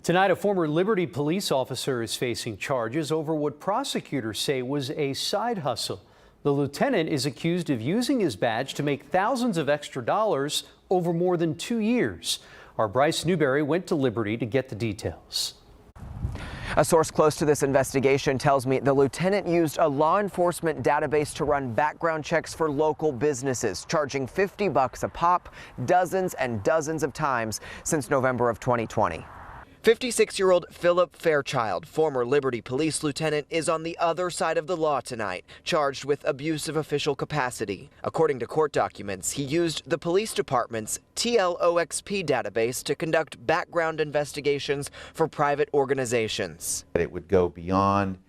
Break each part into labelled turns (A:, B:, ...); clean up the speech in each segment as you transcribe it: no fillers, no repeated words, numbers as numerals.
A: Tonight, a former Liberty police officer is facing charges over what prosecutors say was a side hustle. The lieutenant is accused of using his badge to make thousands of extra dollars over more than 2 years. Our Bryce Newberry went to Liberty to get the details.
B: A source close to this investigation tells me the lieutenant used a law enforcement database to run background checks for local businesses, charging $50 a pop dozens and dozens of times since November of 2020. 56-year-old Philip Fairchild, former Liberty police lieutenant, is on the other side of the law tonight, charged with abuse of official capacity. According to court documents, he used the police department's TLOXP database to conduct background investigations for private organizations.
C: It would go beyond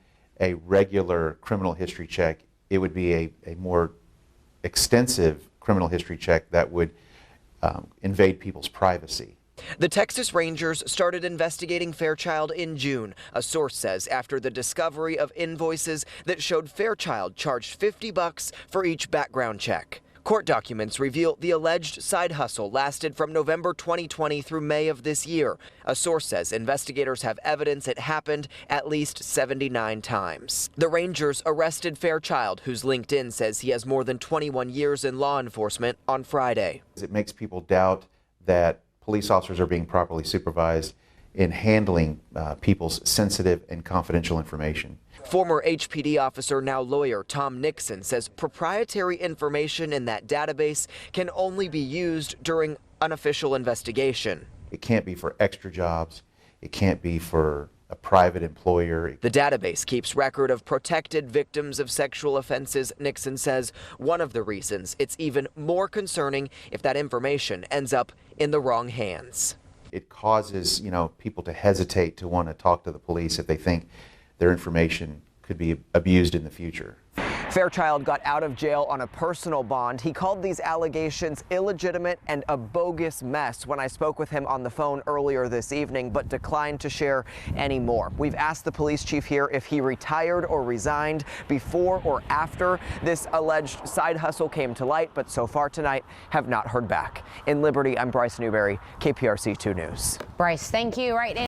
C: a regular criminal history check. It would be a more extensive criminal history check that would invade people's privacy.
B: The Texas Rangers started investigating Fairchild in June. A source says after the discovery of invoices that showed Fairchild charged $50 for each background check. Court documents reveal the alleged side hustle lasted from November 2020 through May of this year. A source says investigators have evidence it happened at least 79 times. The Rangers arrested Fairchild, whose LinkedIn says he has more than 21 years in law enforcement, on Friday.
C: It makes people doubt that police officers are being properly supervised in handling people's sensitive and confidential information.
B: Former HPD officer, now lawyer, Tom Nixon says proprietary information in that database can only be used during an official investigation.
C: It can't be for extra jobs. It can't be for a private employer.
B: The database keeps record of protected victims of sexual offenses. Nixon says one of the reasons it's even more concerning if that information ends up in the wrong hands.
C: It causes, people to hesitate to want to talk to the police if they think their information could be abused in the future.
B: Fairchild got out of jail on a personal bond. He called these allegations illegitimate and a bogus mess when I spoke with him on the phone earlier this evening, but declined to share any more. We've asked the police chief here if he retired or resigned before or after this alleged side hustle came to light, but so far tonight have not heard back. In Liberty, I'm Bryce Newberry, KPRC 2 News.
D: Bryce, thank you. Right now.